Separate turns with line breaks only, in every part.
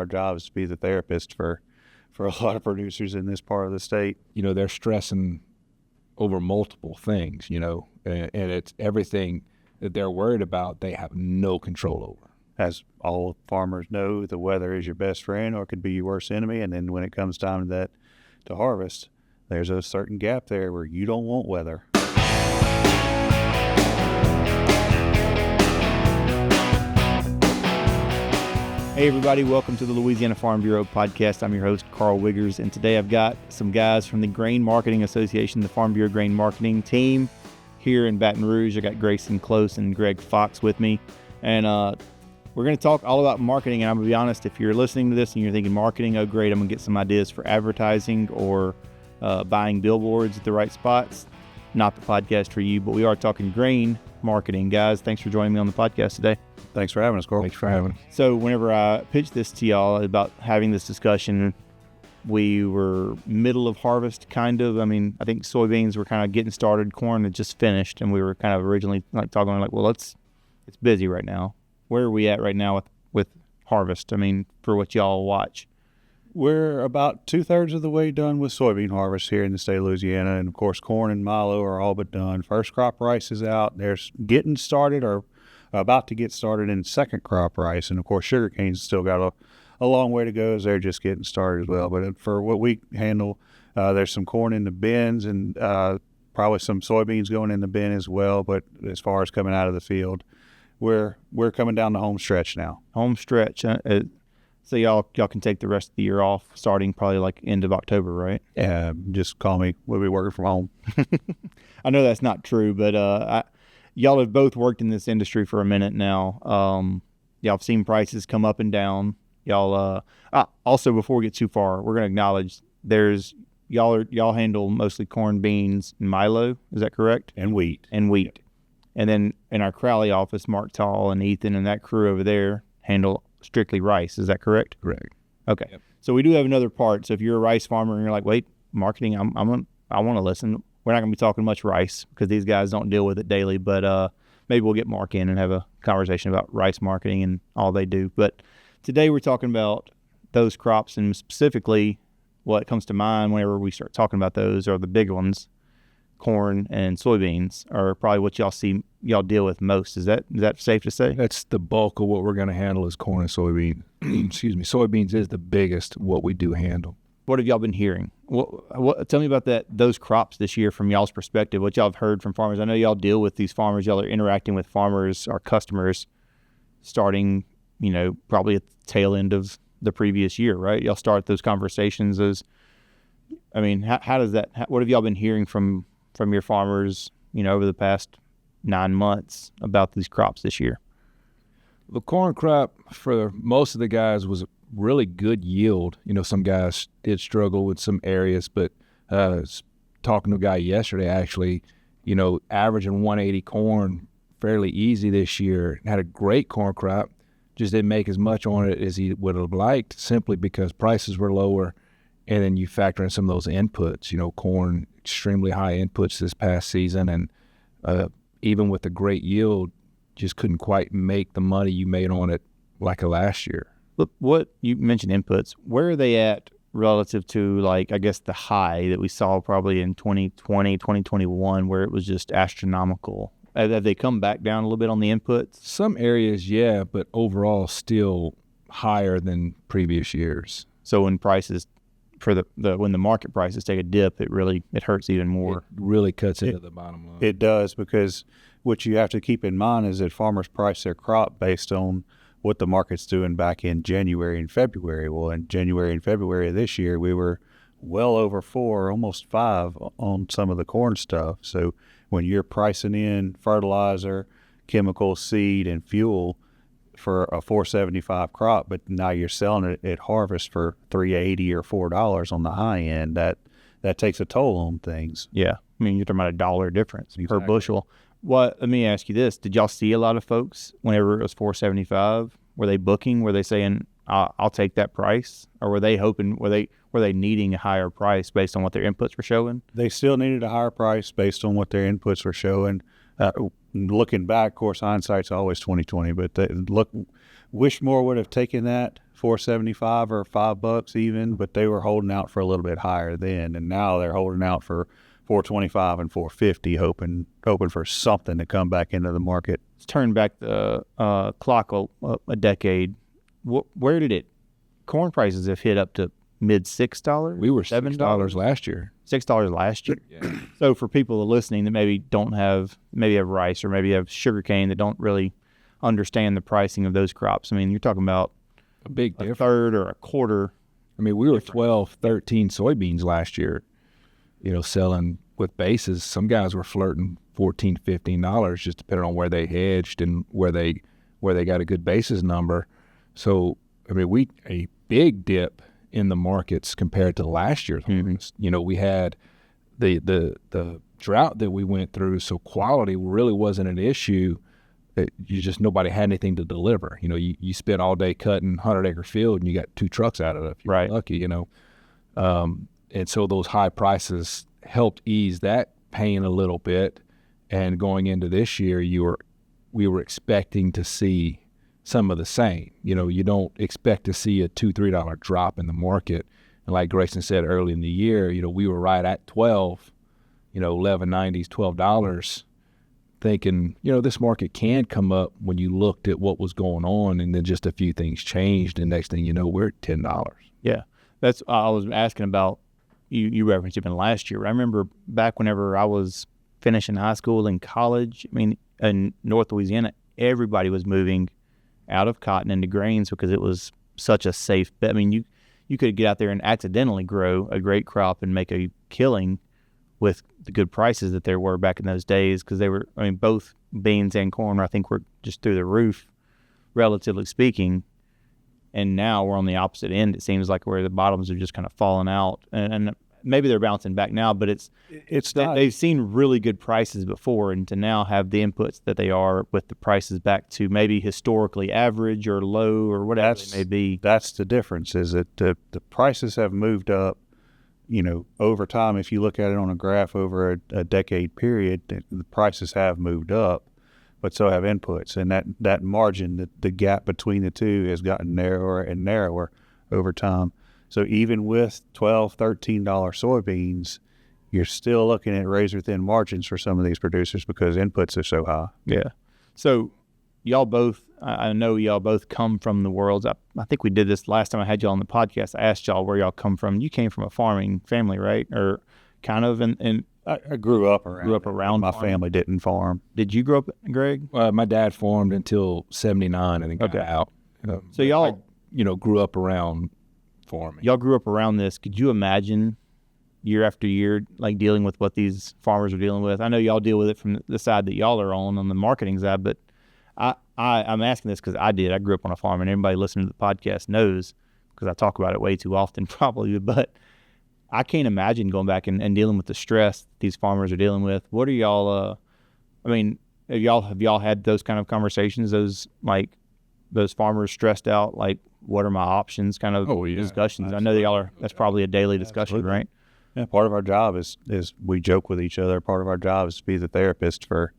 our job is to be the therapist for a lot of producers in this part of the state.
They're stressing over multiple things, and it's everything that they're worried about, they have no control over.
As all farmers know, the weather is your best friend or it could be your worst enemy. And then when it comes time to harvest, there's a certain gap there where you don't want weather.
Hey everybody, welcome to the Louisiana Farm Bureau podcast. I'm your host, Karl Wiggers, and today I've got some guys from the Grain Marketing Association, the Farm Bureau Grain Marketing team here in Baton Rouge. I got Grayson Close and Greg Fox with me, and we're going to talk all about marketing. And I'm going to be honest, if you're listening to this and you're thinking marketing, oh great, I'm going to get some ideas for advertising or buying billboards at the right spots, not the podcast for you, but we are talking grain marketing. Guys, thanks for joining me on the podcast today.
Thanks for having us, Carl.
Thanks for having us.
So whenever I pitched this to y'all about having this discussion, we were middle of harvest, kind of. I mean, I think soybeans were kind of getting started. Corn had just finished, and we were kind of originally talking like, well, it's busy right now. Where are we at right now with harvest? I mean, for what y'all watch.
We're about 2/3 of the way done with soybean harvest here in the state of Louisiana. And, of course, corn and milo are all but done. First crop rice is out. They're getting started or about to get started in second crop rice. And, of course, sugarcane's still got a long way to go as they're just getting started as well. But for what we handle, there's some corn in the bins and probably some soybeans going in the bin as well. But as far as coming out of the field, we're coming down the home stretch now.
Home stretch. So y'all can take the rest of the year off, starting probably like end of October, right?
Just call me. We'll be working from home.
I know that's not true, but y'all have both worked in this industry for a minute now. Y'all have seen prices come up and down. Y'all also, before we get too far, we're going to acknowledge y'all handle mostly corn, beans, and milo. Is that correct?
And wheat.
Yep. And then in our Crowley office, Mark Tall and Ethan and that crew over there handle strictly rice. Is that correct?
Correct.
Okay.
Yep.
So we do have another part. So if you're a rice farmer and you're like, wait, marketing, I want to listen. We're not going to be talking much rice because these guys don't deal with it daily, but maybe we'll get Mark in and have a conversation about rice marketing and all they do. But today we're talking about those crops, and specifically what comes to mind whenever we start talking about those are the big ones. Corn and soybeans are probably what y'all deal with most. Is that safe to say?
That's the bulk of what we're going to handle is corn and soybean. Excuse me. Soybeans is the biggest what we do handle.
What have y'all been hearing? Tell me about those crops this year from y'all's perspective. What y'all have heard from farmers? I know y'all deal with these farmers. Y'all are interacting with farmers, our customers, starting, probably at the tail end of the previous year, right? Y'all start those conversations how does that? What have y'all been hearing from your farmers, over the past 9 months about these crops this year?
The corn crop for most of the guys was really good yield. Some guys did struggle with some areas, but talking to a guy yesterday, actually, averaging 180 corn fairly easy this year. Had a great corn crop, just didn't make as much on it as he would have liked simply because prices were lower. And then you factor in some of those inputs, corn, extremely high inputs this past season. And even with the great yield, just couldn't quite make the money you made on it like last year.
Look, what you mentioned inputs, where are they at relative to, the high that we saw probably in 2020, 2021, where it was just astronomical? Have they come back down a little bit on the inputs?
Some areas, yeah, but overall still higher than previous years.
So when prices when the market prices take a dip, it hurts even more.
It really cuts into the bottom line.
It does, because what you have to keep in mind is that farmers price their crop based on what the market's doing back in January and February. Well, in January and February of this year, we were well over 4, almost 5 on some of the corn stuff. So when you're pricing in fertilizer, chemical, seed, and fuel for a $4.75 crop, but now you're selling it at harvest for $3.80 or $4 on the high end, that takes a toll on things.
Yeah. I mean, you're talking about $1 difference per bushel. Let me ask you this. Did y'all see a lot of folks whenever it was $4.75? Were they booking? Were they saying, I'll take that price? Or were they hoping, were they needing a higher price based on what their inputs were showing?
They still needed a higher price based on what their inputs were showing. Looking back, of course, hindsight's always 20/20, but Wish more would have taken that $4.75 or $5 even, but they were holding out for a little bit higher then, and now they're holding out for $4.25 and $4.50, hoping for something to come back into the market.
Let's turn back the clock a decade. Where did it? Corn prices have hit up to mid $6.
We were
$7
last year.
$6 last year.
Yeah.
So for people listening that maybe have rice or maybe have sugarcane that don't really understand the pricing of those crops, I mean, you're talking about
A big
a
difference.
third or a quarter.
I mean, we were 12, 13 soybeans last year, selling with bases. Some guys were flirting $14, $15, just depending on where they hedged and where they got a good basis number. So, I mean, a big dip in the markets compared to last year's harvest. We had the drought that we went through, so quality really wasn't an issue. Nobody had anything to deliver. You spent all day cutting 100-acre field and you got 2 trucks out of it if you're lucky, and so those high prices helped ease that pain a little bit. And going into this year, we were expecting to see some of the same. You don't expect to see a $2-3 drop in the market. And like Grayson said early in the year, we were right at 12, $11.90s, $12, thinking, this market can come up when you looked at what was going on, and then just a few things changed, and next thing you know, we're at $10.
Yeah, that's I was asking about. You referenced even last year. I remember back whenever I was finishing high school and college. I mean, in North Louisiana, everybody was moving out of cotton into grains because it was such a safe bet. I mean, you could get out there and accidentally grow a great crop and make a killing with the good prices that there were back in those days, because they were, I mean, both beans and corn, I think, were just through the roof, relatively speaking. And now we're on the opposite end. It seems like where the bottoms have just kind of fallen out, and maybe they're bouncing back now, but it's not. They've seen really good prices before, and to now have the inputs that they are with the prices back to maybe historically average or low or whatever it may be.
That's the difference, is that the prices have moved up, over time. If you look at it on a graph over a decade period, the prices have moved up, but so have inputs, and that margin, the gap between the two has gotten narrower and narrower over time. So even with $12, $13 soybeans, you're still looking at razor-thin margins for some of these producers because inputs are so high.
Yeah. So y'all both, I know y'all both come from the worlds. I think we did this last time I had y'all on the podcast. I asked y'all where y'all come from. You came from a farming family, right? Or kind of, and
I grew up around. My
farming.
family didn't farm.
Did you grow up, Greg?
My dad farmed until 79 and then got out.
So y'all,
grew up around farming.
Y'all grew up around this. Could you imagine year after year, like dealing with what these farmers are dealing with? I know y'all deal with it from the side that y'all are on the marketing side, but I'm asking this because I did. I grew up on a farm, and everybody listening to the podcast knows, because I talk about it way too often probably, but I can't imagine going back and dealing with the stress these farmers are dealing with. What are y'all, have y'all had those kind of conversations, those farmers stressed out, like, what are my options kind of discussions? Absolutely. I know that y'all are, that's probably a daily discussion, absolutely. Right?
Yeah, part of our job is we joke with each other. Part of our job is to be the therapist for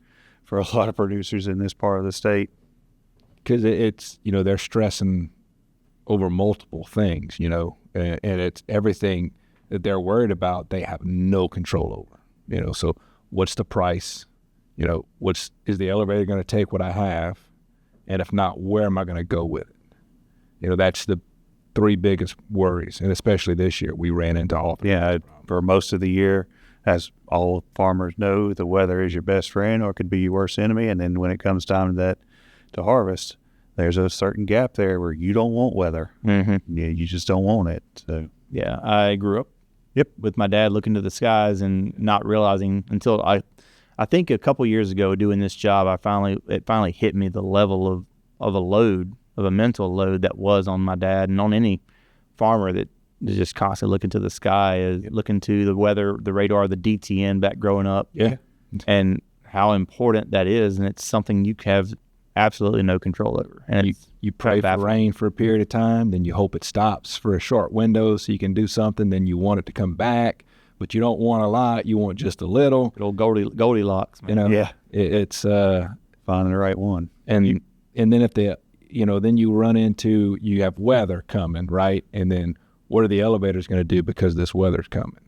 a lot of producers in this part of the state.
Because it's, they're stressing over multiple things, and it's everything that they're worried about, they have no control over, so what's the price? Is the elevator going to take what I have? And if not, where am I going to go with it? That's the 3 biggest worries. And especially this year, we ran into all of them.
Yeah, for most of the year, as all farmers know, the weather is your best friend or it could be your worst enemy. And then when it comes time to harvest, there's a certain gap there where you don't want weather.
Mm-hmm.
Yeah, you just don't want it. So
yeah, I grew up with my dad looking to the skies and not realizing until I think a couple years ago doing this job, it finally hit me the level of a mental load that was on my dad and on any farmer that is just constantly looking to the sky, looking to the weather, the radar, the DTN back growing up.
Yeah.
And how important that is. And it's something you have absolutely no control over. And
you pray for rain for a period of time, then you hope it stops for a short window so you can do something, then you want it to come back, but you don't want a lot, you want just a little.
Good old Goldilocks, man.
Yeah. It's
finding the right one.
And then if then you run into, you have weather coming, right? And then what are the elevators going to do because this weather's coming?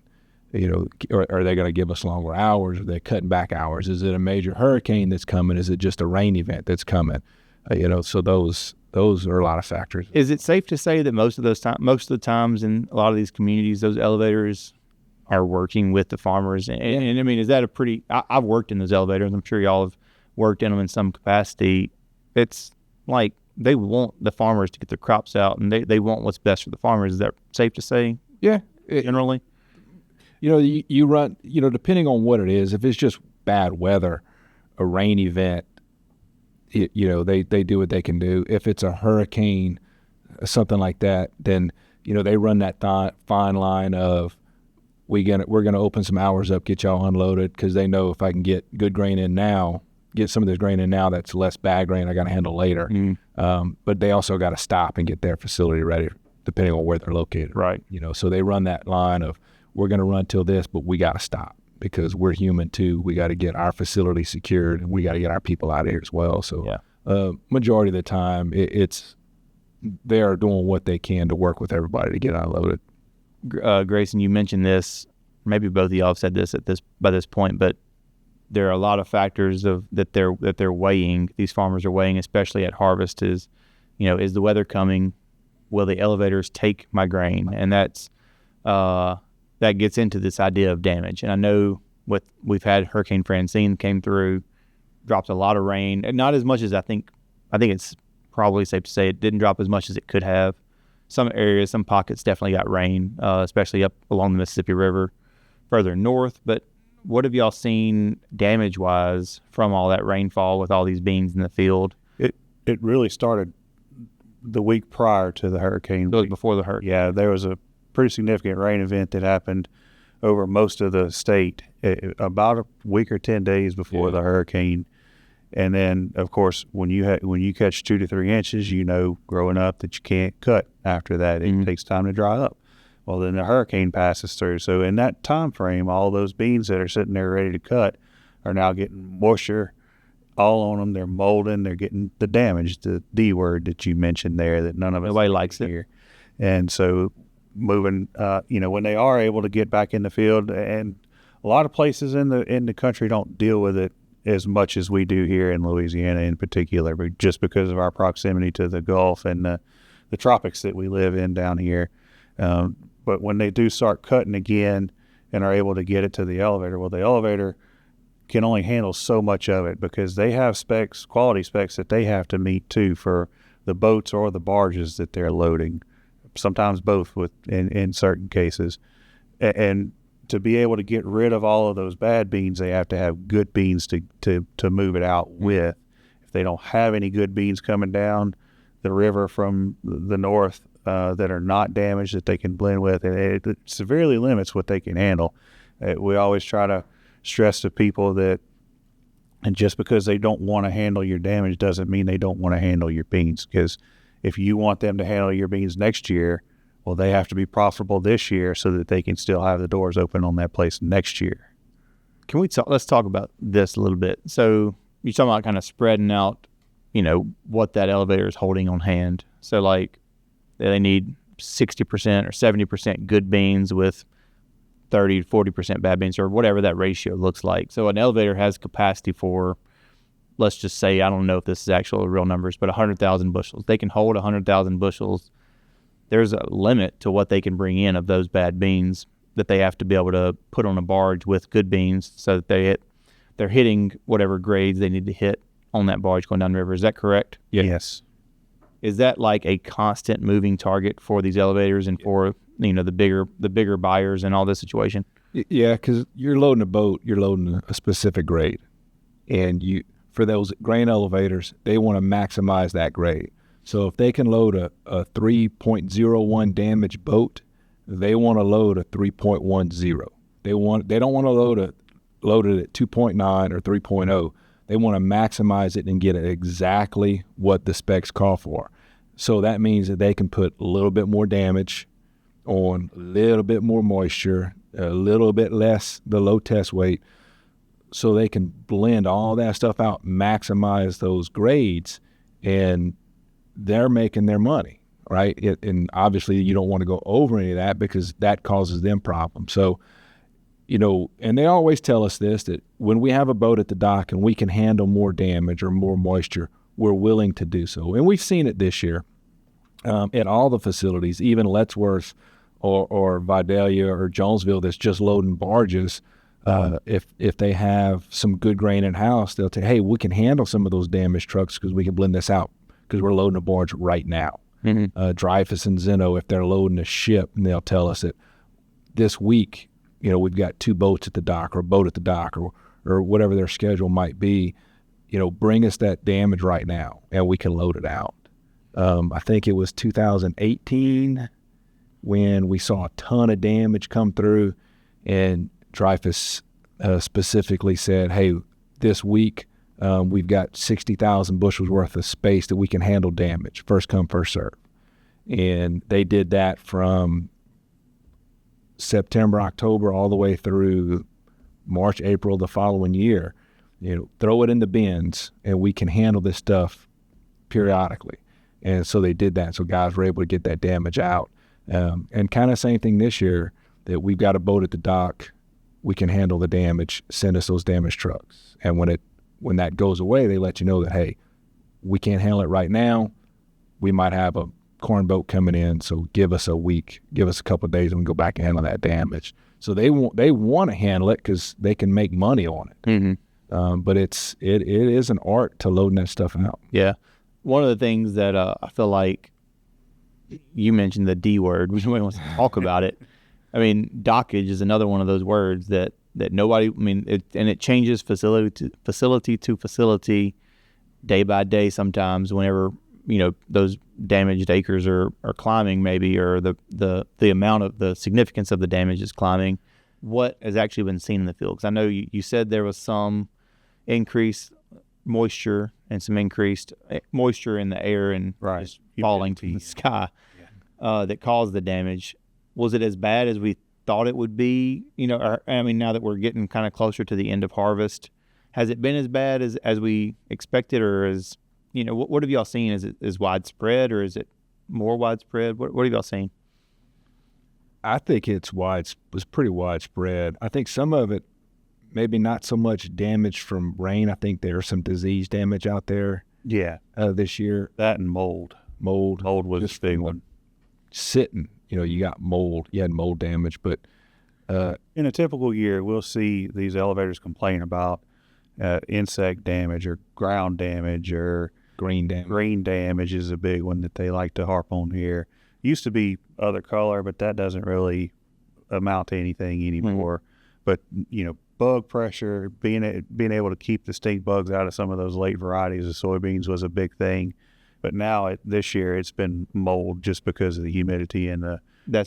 Or are they going to give us longer hours? Are they cutting back hours? Is it a major hurricane that's coming? Is it just a rain event that's coming? So those are a lot of factors.
Is it safe to say that most of the times in a lot of these communities, those elevators are working with the farmers? And I mean, is that I've worked in those elevators. I'm sure y'all have worked in them in some capacity. It's like they want the farmers to get their crops out, and they want what's best for the farmers. Is that safe to say?
Yeah.
Generally?
You run, depending on what it is, if it's just bad weather, a rain event, they do what they can do. If it's a hurricane, something like that, then, they run that fine line of, we're gonna open some hours up, get y'all unloaded, because they know if I can get good grain in now, get some of this grain in now, that's less bad grain I got to handle later. But they also got to stop and get their facility ready, depending on where they're located.
Right.
So they run that line of, we're going to run till this, but we got to stop because we're human too. We got to get our facility secured, and we got to get our people out of here as well. So majority of the time, they are doing what they can to work with everybody to get unloaded.
Grayson, you mentioned this. Maybe both of y'all have said this by this point, but there are a lot of factors that they're weighing. These farmers are weighing, especially at harvest. Is the weather coming? Will the elevators take my grain? And that gets into this idea of damage. And I know we've had Hurricane Francine came through, dropped a lot of rain, and not as much as I think it's probably safe to say it didn't drop as much as it could have. Some areas, some pockets definitely got rain, especially up along the Mississippi River, further north. But what have y'all seen damage-wise from all that rainfall with all these beans in the field?
It really started the week prior to the hurricane.
It was before the hurricane.
Yeah, there was a pretty significant rain event that happened over most of the state about a week or 10 days before the hurricane. And then, of course, when you catch 2 to 3 inches, growing up that you can't cut after that. It takes time to dry up. Well, then the hurricane passes through. So in that time frame, all those beans that are sitting there ready to cut are now getting moisture all on them. They're molding. They're getting the damage, the D word that you mentioned there that none of us
Nobody likes it
here. And so moving, when they are able to get back in the field, and a lot of places in the country don't deal with it as much as we do here in Louisiana in particular, but just because of our proximity to the Gulf and the tropics that we live in down here. But when they do start cutting again and are able to get it to the elevator, well, the elevator can only handle so much of it because they have quality specs that they have to meet too for the boats or the barges that they're loading, sometimes both in certain cases. And to be able to get rid of all of those bad beans, they have to have good beans to move it out with. If they don't have any good beans coming down the river from the north that are not damaged that they can blend with, it severely limits what they can handle. We always try to stress to people that, and just because they don't want to handle your damage doesn't mean they don't want to handle your beans, because if you want them to handle your beans next year, well, they have to be profitable this year so that they can still have the doors open on that place next year.
Let's talk about this a little bit. So you're talking about kind of spreading out, what that elevator is holding on hand. So like they need 60% or 70% good beans with 30 to 40% bad beans, or whatever that ratio looks like. So an elevator has capacity for, let's just say, I don't know if this is actual real numbers, but 100,000 bushels. They can hold 100,000 bushels. There's a limit to what they can bring in of those bad beans that they have to be able to put on a barge with good beans so that they're hitting whatever grades they need to hit on that barge going down the river. Is that correct?
Yeah.
Yes.
Is that like a constant moving target for these elevators and for the bigger buyers in all this situation?
Yeah, because you're loading a boat, you're loading a specific grade, and for those grain elevators, they want to maximize that grade. So if they can load a 3.01 damage boat, they want to load a 3.10. They don't want to load it at 2.9 or 3.0. They want to maximize it and get it exactly what the specs call for. So that means that they can put a little bit more damage on, a little bit more moisture, a little bit less the low test weight, so they can blend all that stuff out, maximize those grades, and they're making their money, right? And obviously you don't want to go over any of that because that causes them problems. So, and they always tell us this, that when we have a boat at the dock and we can handle more damage or more moisture, we're willing to do so. And we've seen it this year at all the facilities, even Lettsworth or Vidalia or Jonesville that's just loading barges. If they have some good grain in-house, they'll say, hey, we can handle some of those damaged trucks because we can blend this out because we're loading a barge right now. Dreyfus and Zeno, if they're loading a ship, and they'll tell us that this week, we've got 2 boats at the dock or a boat at the dock or whatever their schedule might be, bring us that damage right now and we can load it out. I think it was 2018 when we saw a ton of damage come through, and Dreyfus specifically said, hey, this week we've got 60,000 bushels worth of space that we can handle damage, first come, first serve. And they did that from September, October, all the way through March, April the following year. Throw it in the bins and we can handle this stuff periodically. And so they did that. So guys were able to get that damage out. And kind of same thing this year, that we've got a boat at the dock, we can handle the damage, send us those damaged trucks. And when that goes away, they let you know that, hey, we can't handle it right now. We might have a corn boat coming in, so give us a week, give us a couple of days, and we go back and handle that damage. So they want to handle it because they can make money on it. But it is an art to loading that stuff out.
Yeah. One of the things that I feel like you mentioned the D word, which nobody wants to talk about it. I mean, dockage is another one of those words that nobody, it changes facility to facility, day by day sometimes whenever, those damaged acres are climbing maybe, or the amount of the significance of the damage is climbing. What has actually been seen in the field? Because I know you said there was some increased moisture and some increased moisture in the air and just falling to the sky that caused the damage. Was it as bad as we thought it would be? Now that we're getting kind of closer to the end of harvest, has it been as bad as we expected, or is, what have y'all seen? Is it as widespread, or is it more widespread? What have y'all seen?
I think it was pretty widespread. I think some of it, maybe not so much damage from rain. I think there's some disease damage out there.
Yeah.
This year.
That and mold. Mold was just a big one.
Sitting, you got mold. You had mold damage, but
in a typical year, we'll see these elevators complain about insect damage or ground damage or
green damage.
Green damage is a big one that they like to harp on here. Used to be other color, but that doesn't really amount to anything anymore. But bug pressure, being able to keep the stink bugs out of some of those late varieties of soybeans was a big thing. But now this year it's been mold just because of the humidity and the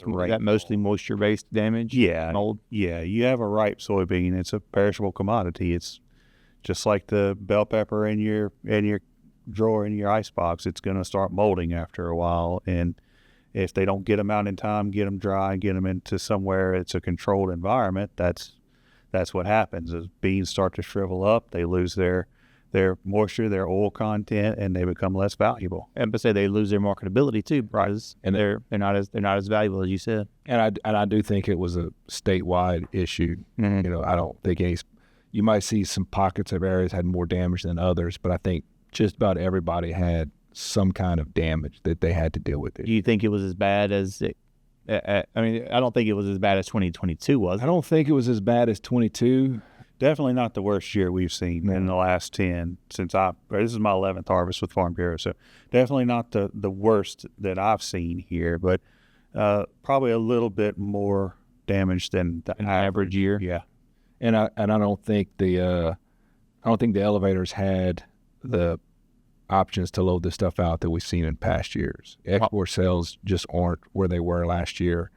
rain.
That mostly moisture-based damage?
Yeah.
Mold?
Yeah. You have a ripe soybean, it's a perishable commodity. It's just like the bell pepper in your drawer in your ice box. It's going to start molding after a while. And if they don't get them out in time, get them dry, get them into somewhere it's a controlled environment, that's what happens. As beans start to shrivel up, they lose their moisture, their oil content, and they become less valuable.
And but say they lose their marketability too, prices, and they're not as valuable as you said.
And I do think it was a statewide issue. I don't think you might see some pockets of areas had more damage than others, but I think just about everybody had some kind of damage that they had to deal with.
Do you think it was as bad as it? I don't think it was as bad as 2022 was.
I don't think it was as bad as 22.
Definitely not the worst year we've seen in the last 10 since this is my 11th harvest with Farm Bureau. So definitely not the worst that I've seen here, but probably a little bit more damage than the
average year.
Yeah.
And I don't think the elevators had the options to load the stuff out that we've seen in past years. Export sales just aren't where they were last year.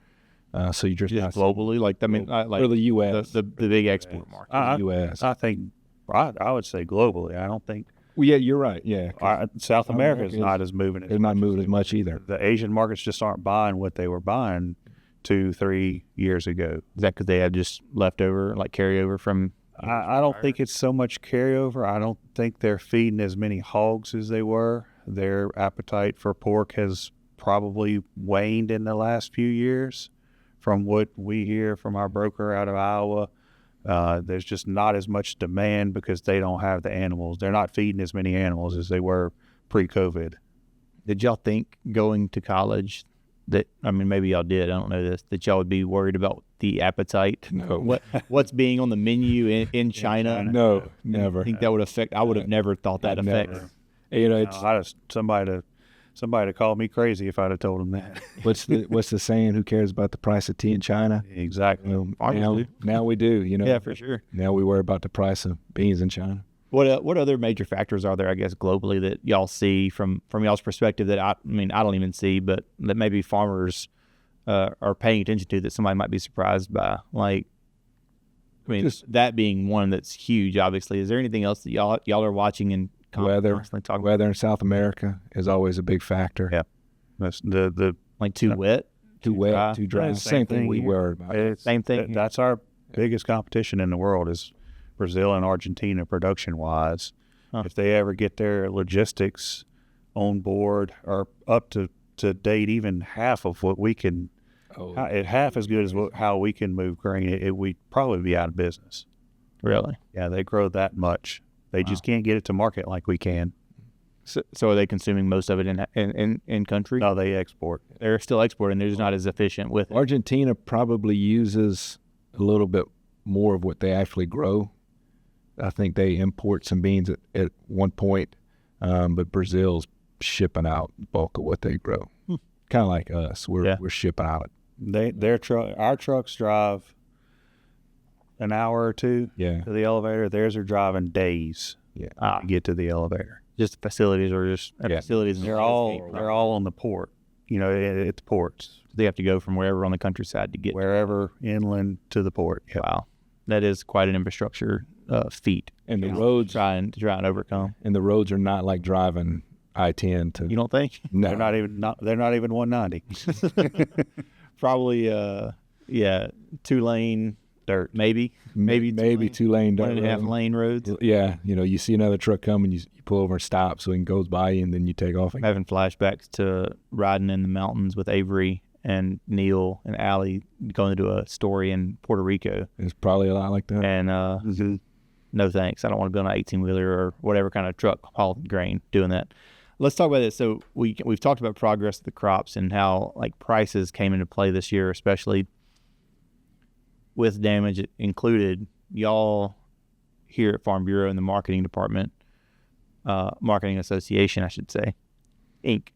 So you just
globally,
for the U.S.
the big export market.
The U.S.
I think I would say globally. I don't think.
Well, yeah, you're right. Yeah,
South America is not as moving.
They're not moving as much either.
The Asian markets just aren't buying what they were buying 2-3 years ago.
Is that because they had just leftover, carryover from?
I don't think it's so much carryover. I don't think they're feeding as many hogs as they were. their appetite for pork has probably waned in the last few years. From what we hear from our broker out of Iowa, there's just not as much demand because they don't have the animals. They're not feeding as many animals as they were pre-COVID.
Did y'all think going to college that, I mean, maybe y'all did, I don't know this, that y'all would be worried about the appetite?
No.
What's being on the menu in China?
No, never.
I think that would affect, I would have never thought that affect.
You know, it's
Somebody to call me crazy if I'd have told them that.
what's the saying? Who cares about the price of tea in China?
Exactly.
Now we do. You know.
Yeah, for sure.
Now we worry about the price of beans in China.
What other major factors are there, I guess, globally that y'all see from y'all's perspective that I don't even see, but that maybe farmers are paying attention to that somebody might be surprised by? Like, I mean, that being one that's huge, obviously. Is there anything else that y'all are watching and
Weather in South America is always a big factor.
Yeah, that's the
like too wet,
too dry. Same thing we worry about.
Same thing.
That's our biggest competition in the world is Brazil and Argentina production wise. If they ever get their logistics on board or up to date, even half of what we can, half as good as how we can move grain, we'd probably be out of business.
Really?
Yeah, they grow that much. They just can't get it to market like we can.
So are they consuming most of it in country?
No, they export.
They're still exporting. They're just not as efficient with it.
Argentina probably uses a little bit more of what they actually grow. I think they import some beans at one point, but Brazil's shipping out the bulk of what they grow. Kind of like us. We're shipping out.
Our trucks drive an hour or two to the elevator. Theirs are driving days to get to the elevator.
Just facilities or just facilities.
They're all on the port, at the ports.
They have to go from wherever on the countryside to get
wherever inland to the port. Yep.
Wow. That is quite an infrastructure feat.
And the roads
try and overcome.
And the roads are not like driving I-10 to.
You don't think?
No.
They're not even 190.
Probably 2-lane dirt, maybe
2-lane dirt.
1.5 lane roads.
Yeah, you see another truck coming, you pull over and stop so it goes by you, and then you take off.
I'm having flashbacks to riding in the mountains with Avery and Neil and Allie going to do a story in Puerto Rico.
It's probably a lot like that.
And no thanks. I don't want to be on an 18-wheeler or whatever kind of truck hauling grain doing that. Let's talk about this. So we've talked about progress of the crops and how like prices came into play this year, especially with damage included. Y'all here at Farm Bureau in the marketing department, marketing association, I should say, Inc.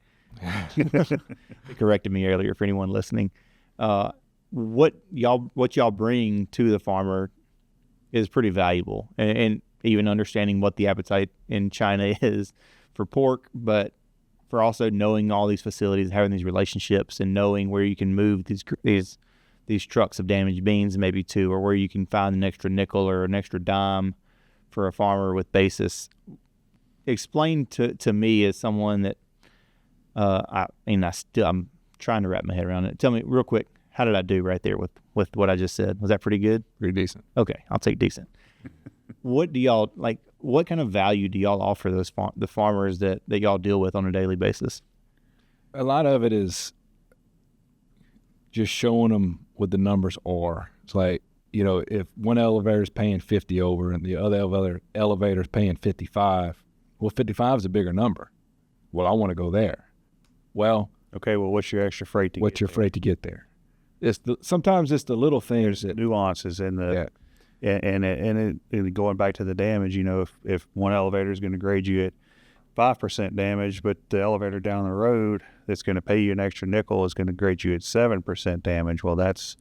They corrected me earlier for anyone listening. What y'all bring to the farmer is pretty valuable, and even understanding what the appetite in China is for pork, but for also knowing all these facilities, having these relationships, and knowing where you can move these trucks of damaged beans maybe to, or where you can find an extra nickel or an extra dime for a farmer with basis. Explain to me as someone that I'm trying to wrap my head around it. Tell me real quick, how did I do right there with what I just said? Was that pretty good?
Pretty decent.
Okay, I'll take decent. What do y'all like? What kind of value do y'all offer the farmers that y'all deal with on a daily basis?
A lot of it is just showing them what the numbers are. It's like, if one elevator is paying 50 over and the other elevator is paying 55, well, 55 is a bigger number. Well, I want to go there. Well,
okay. Well, what's your extra freight to
what's your freight to get there? Sometimes it's the little things.
There's nuances in the, and going back to the damage, if one elevator is going to grade you at 5% damage, but the elevator down the road that's going to pay you an extra nickel is going to grade you at 7% damage. Well, that's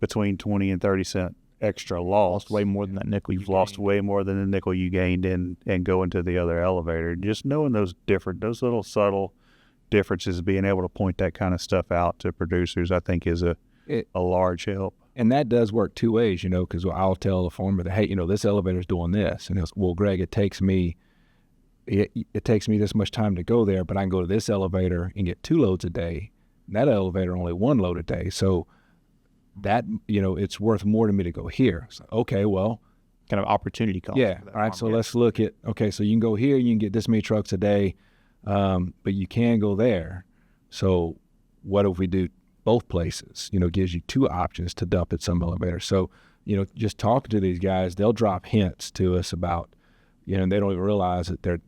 between 20 and 30 cent extra loss.
Lost way more than that nickel
You've lost way more than the nickel you gained and going to the other elevator. Just knowing those little subtle differences, being able to point that kind of stuff out to producers, I think is a large help.
And that does work two ways, because I'll tell the farmer that, hey, this elevator's doing this. And he'll say, well, Greg, it takes me this much time to go there, but I can go to this elevator and get 2 loads a day. And that elevator only 1 load a day. So that, it's worth more to me to go here. So, okay, well.
Kind of opportunity cost.
Yeah. All right. So let's look at, okay, so you can go here, you can get this many trucks a day. but you can go there. So what if we do both places? Gives you two options to dump at some elevator. So, just talking to these guys, they'll drop hints to us about, and they don't even realize that they're,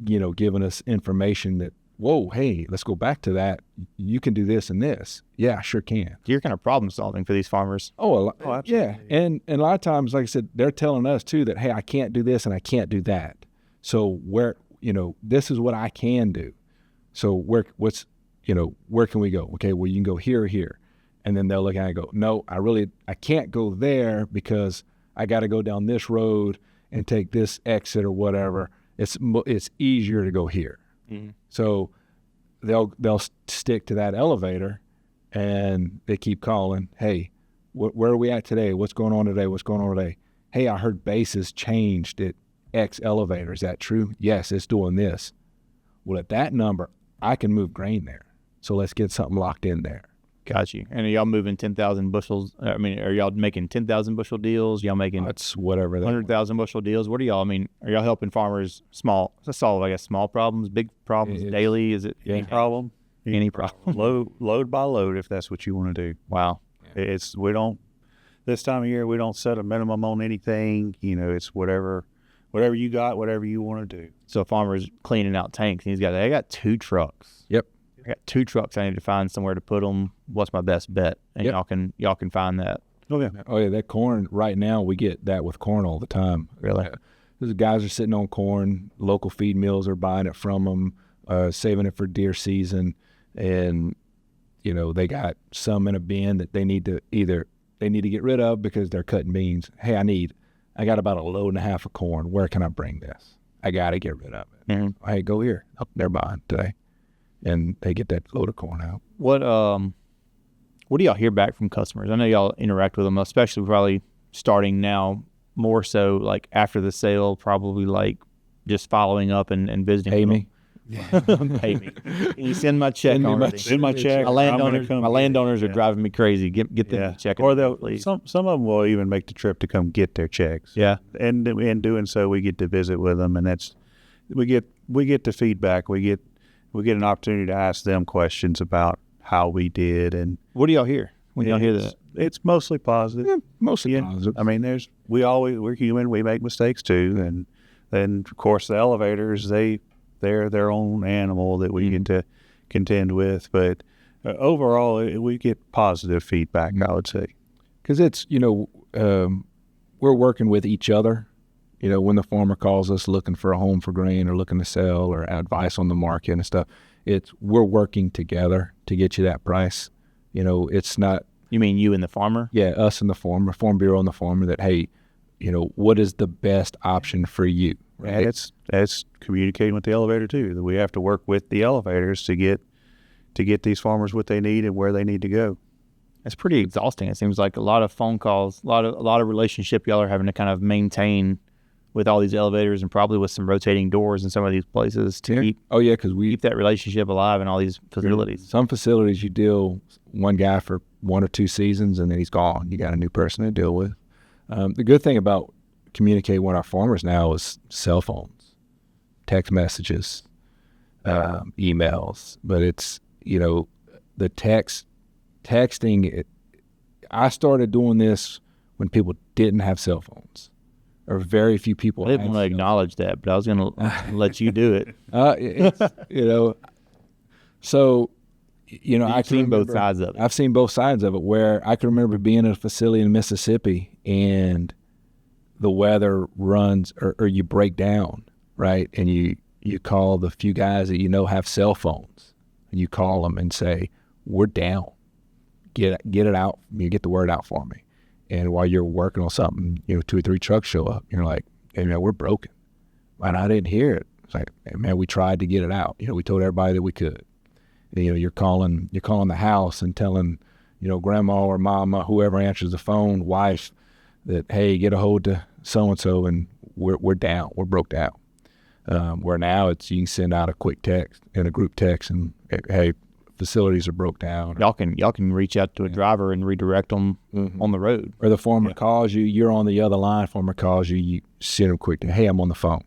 giving us information that, whoa, hey, let's go back to that. You can do this and this. Yeah, I sure can.
You're kind of problem solving for these farmers.
Oh, yeah. And a lot of times, like I said, they're telling us too that, hey, I can't do this and I can't do that. So where, this is what I can do. So where can we go? Okay, well, you can go here or here. And then they'll look at it and go, no, I can't go there because I got to go down this road and take this exit or whatever. It's easier to go here. Mm-hmm. So they'll stick to that elevator, and they keep calling. Hey, where are we at today? What's going on today? What's going on today? Hey, I heard bases changed at X elevator. Is that true? Yes, it's doing this. Well, at that number, I can move grain there. So let's get something locked in there.
Got you. And are y'all moving 10,000 bushels? I mean, are y'all making 10,000 bushel deals? Y'all making
that's whatever
100,000 bushel deals? What are y'all? I mean, are y'all helping farmers to solve, I guess, small problems, big problems, daily? Is it
any problem?
Any problem?
Load by load, if that's what you want to do.
Wow.
We don't, this time of year, we don't set a minimum on anything. It's whatever you got, whatever you want to do.
So a farmer's cleaning out tanks, and I got 2 trucks.
Yep.
I got 2 trucks. I need to find somewhere to put them. What's my best bet? And y'all can find that.
Oh yeah. That corn right now, we get that with corn all the time.
Really?
Those guys are sitting on corn. Local feed mills are buying it from them, saving it for deer season, and they got some in a bin that they need to get rid of because they're cutting beans. Hey, I got about 1.5 loads of corn. Where can I bring this? I got to get rid of it. Mm-hmm. Hey, go here. Oh, they're buying today. And they get that load of corn out.
What do y'all hear back from customers? I know y'all interact with them, especially probably starting now more so like after the sale, probably like just following up and visiting.
Pay me.
Pay me. Can you send my check already?
Send my check.
My landowners are driving me crazy. Get them a check.
Or some of them will even make the trip to come get their checks.
Yeah.
And in doing so, we get to visit with them, and we get the feedback. We get an opportunity to ask them questions about how we did. And
what do y'all hear when y'all hear that?
It's mostly positive.
Yeah, mostly positive.
I mean, we're human. We make mistakes too. And then, of course, the elevators, they're their own animal that we get to contend with. But overall, we get positive feedback, I would say.
Because it's, we're working with each other. When the farmer calls us looking for a home for grain or looking to sell or advice on the market and stuff, we're working together to get you that price. It's not.
You mean you and the farmer?
Yeah, us and the farmer, Farm Bureau and the farmer. That hey, what is the best option for you?
Right? That's communicating with the elevator too. That we have to work with the elevators to get these farmers what they need and where they need to go.
It's pretty exhausting. It seems like a lot of phone calls, a lot of relationship y'all are having to kind of maintain with all these elevators and probably with some rotating doors in some of these places to keep.
Oh yeah, because we
keep that relationship alive in all these facilities.
Some facilities you deal one guy for 1 or 2 seasons and then he's gone. You got a new person to deal with. The good thing about communicating with our farmers now is cell phones, text messages, emails. But it's the texting. I started doing this when people didn't have cell phones. Or very few people.
I didn't want to acknowledge that, but I was going to let you do it.
So,
I've seen both sides of it.
I've seen both sides of it where I can remember being in a facility in Mississippi and the weather runs or you break down, right? And you call the few guys that have cell phones. And you call them and say, we're down. Get it out. Get the word out for me. And while you're working on something, 2 or 3 trucks show up. You're like, hey, man, we're broken. And I didn't hear it. It's like, hey, man, we tried to get it out. We told everybody that we could. And, you're calling the house and telling, grandma or mama, whoever answers the phone, wife, that, hey, get a hold of so-and-so, and we're down. We're broke out. Where now you can send out a quick text and a group text and, hey, facilities are broke down.
Y'all can reach out to a driver and redirect them on the road.
Or the farmer calls you, you're on the other line, farmer calls you, you send them quick, hey, I'm on the phone.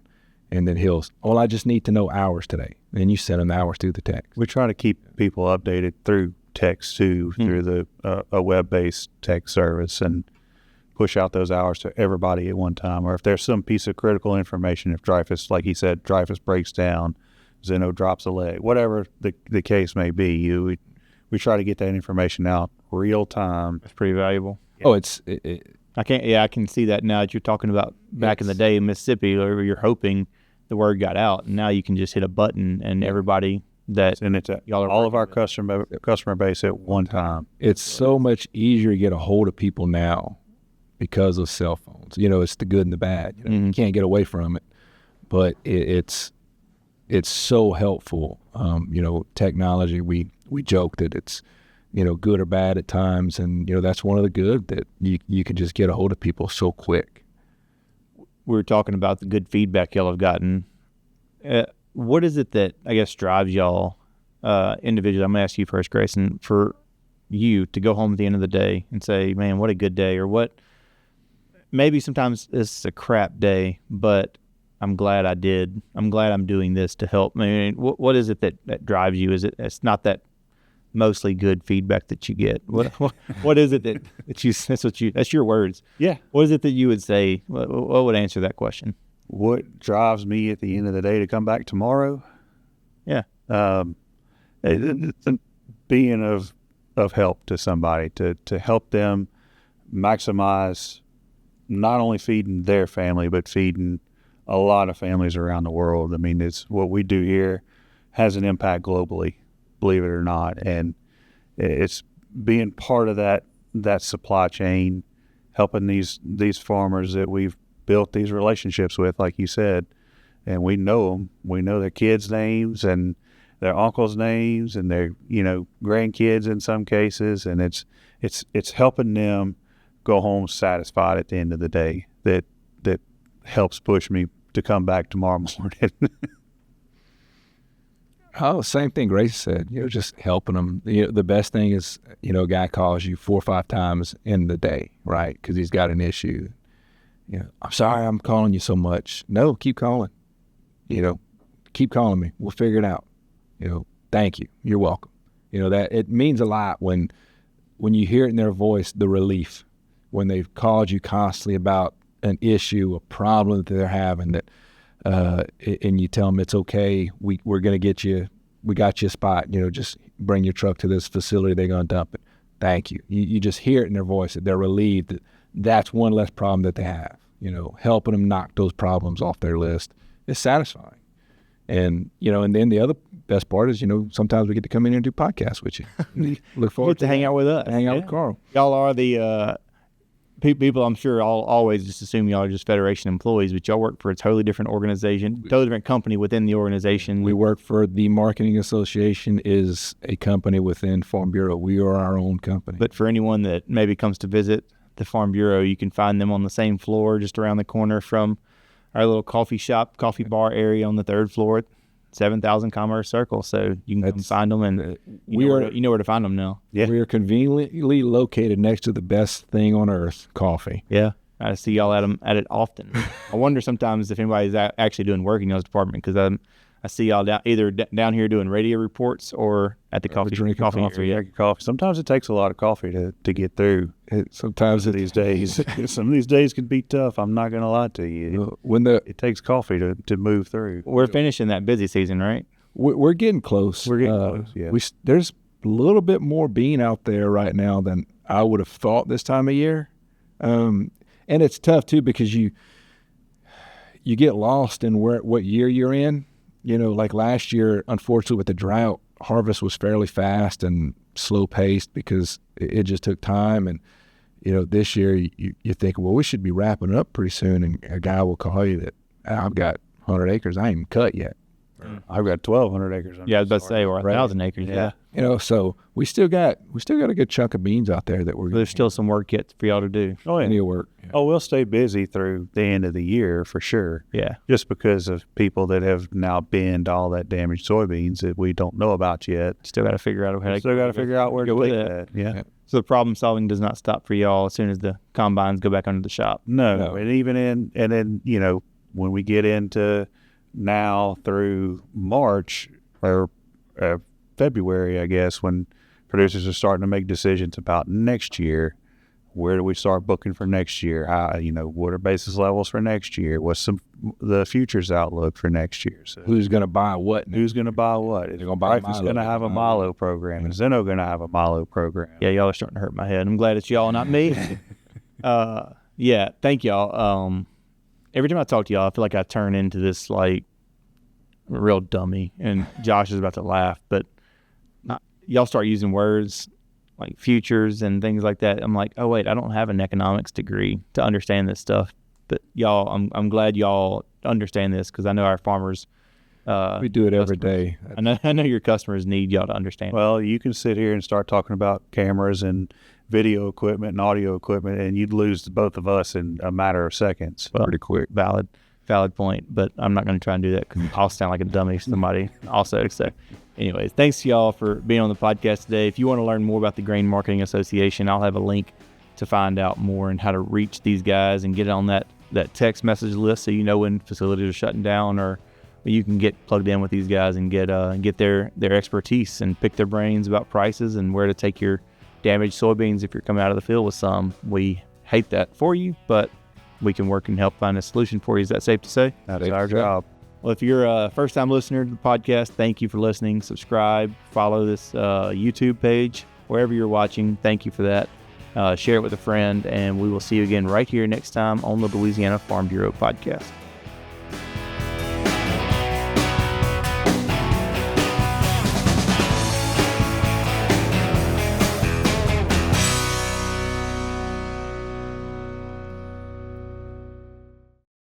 And then I just need to know hours today. And you send them the hours through the text.
We try to keep people updated through text too, through the a web-based text service, and push out those hours to everybody at one time. Or if there's some piece of critical information, if Dreyfus, like he said, Dreyfus breaks down, Zeno drops a leg, whatever the case may be, we try to get that information out real time.
That's pretty valuable.
Oh,
I can see that now that you're talking about back in the day in Mississippi, where you're hoping the word got out, and now you can just hit a button and everybody that
And it's
y'all are
all of our
working
customer base at one time.
it's so much easier to get a hold of people now because of cell phones. It's the good and the bad. You can't get away from it, but it's so helpful. Technology, we joke that it's, good or bad at times. And, that's one of the good, that you can just get a hold of people so quick.
we were talking about the good feedback y'all have gotten. What is it that I guess drives y'all individually? I'm gonna ask you first, Grayson, for you to go home at the end of the day and say, man, what a good day, or what maybe sometimes it's a crap day, but I'm glad I did. I'm glad I'm doing this to help. I mean, what is it that drives you? It's not that mostly good feedback that you get. What is it that you, that's your words.
Yeah.
What is it that you would say? What would answer that question?
What drives me at the end of the day to come back tomorrow?
Yeah.
It's being of help to somebody, to help them maximize not only feeding their family, but feeding a lot of families around the world. I mean, it's what we do here has an impact globally, believe it or not. And it's being part of that supply chain, helping these farmers that we've built these relationships with, like you said, and we know them. We know their kids' names and their uncles' names and their, grandkids in some cases. And it's helping them go home satisfied at the end of the day. That helps push me to come back tomorrow morning.
Oh, same thing Grace said, just helping them. The best thing is, a guy calls you 4 or 5 times in the day, right? Because he's got an issue. I'm sorry I'm calling you so much. No, keep calling. Keep calling me. We'll figure it out. Thank you. You're welcome. That it means a lot when you hear it in their voice, the relief, when they've called you constantly about an issue, a problem that they're having, that and you tell them it's okay. We're going to get you. We got you a spot. Just bring your truck to this facility. They're going to dump it. Thank you. You just hear it in their voice that they're relieved that that's one less problem that they have. Helping them knock those problems off their list is satisfying. And and then the other best part is sometimes we get to come in here and do podcasts with you. Look forward
to hang out with us.
Hang out with Karl.
Y'all are the people, I'm sure, always just assume y'all are just Federation employees, but y'all work for a totally different organization, totally different company within the organization.
We work for the Marketing Association, is a company within Farm Bureau. We are our own company.
But for anyone that maybe comes to visit the Farm Bureau, you can find them on the same floor, just around the corner from our little coffee bar area on the 3rd floor at 7,000 Commerce Circle. So you can come find them, and you know where to find them now.
Yeah. We are conveniently located next to the best thing on earth, coffee.
Yeah. I see y'all at it often. I wonder sometimes if anybody's actually doing work in y'all's department, because I see y'all either down here doing radio reports or at the coffee area.
Coffee. Sometimes it takes a lot of coffee to get through. Sometimes these days, some of these days can be tough. I'm not going to lie to you. It takes coffee to move through.
We're finishing that busy season, right?
We're getting close.
We're getting close. Yeah.
There's a little bit more bean out there right now than I would have thought this time of year, and it's tough too because you get lost in what year you're in. Like last year, unfortunately, with the drought, harvest was fairly fast and slow paced because it just took time. And, this year you think, well, we should be wrapping up pretty soon. And a guy will call you that I've got 100 acres. I ain't even cut yet.
I've got 1,200 acres.
Yeah, I was about to say, or 1,000 acres. Yeah.
So we still got a good chunk of beans out there
there's still some work yet for y'all to do.
Oh, yeah.
Plenty of work. Yeah.
Oh, we'll stay busy through the end of the year for sure.
Yeah.
Just because of people that have now binned all that damaged soybeans that we don't know about yet.
Still got to figure out where
to take that. Yeah.
So the problem solving does not stop for y'all as soon as the combines go back under the shop.
No. And even then, when we get into now through March or February, I guess, when producers are starting to make decisions about next year. Where do we start booking for next year? How, what are basis levels for next year? What's the futures outlook for next year? So
Who's going to buy what?
who's going to buy what? Is going to have a Milo program? Is Zeno going to have a Milo program?
Yeah, y'all are starting to hurt my head. I'm glad it's y'all, not me. Yeah, thank y'all. Every time I talk to y'all, I feel like I turn into this like real dummy, and Josh is about to laugh, but y'all start using words like futures and things like that. I'm like, oh wait, I don't have an economics degree to understand this stuff. But y'all, I'm glad y'all understand this, because I know our farmers.
We do it every day.
I know your customers need y'all to understand.
Well, you can sit here and start talking about cameras and video equipment and audio equipment, and you'd lose both of us in a matter of seconds.
Pretty quick.
Valid point, but I'm not going to try and do that because I'll sound like a dummy to somebody also. So anyways, thanks to y'all for being on the podcast today. If you want to learn more about the Grain Marketing Association, I'll have a link to find out more and how to reach these guys and get on that text message list, so you know when facilities are shutting down, or you can get plugged in with these guys and get their expertise and pick their brains about prices and where to take your damaged soybeans if you're coming out of the field with some. We hate that for you, but we can work and help find a solution for you. Is that safe to say?
That's our job.
Well, if you're a first-time listener to the podcast, thank you for listening. Subscribe, follow this YouTube page, wherever you're watching. Thank you for that. Share it with a friend, and we will see you again right here next time on the Louisiana Farm Bureau podcast.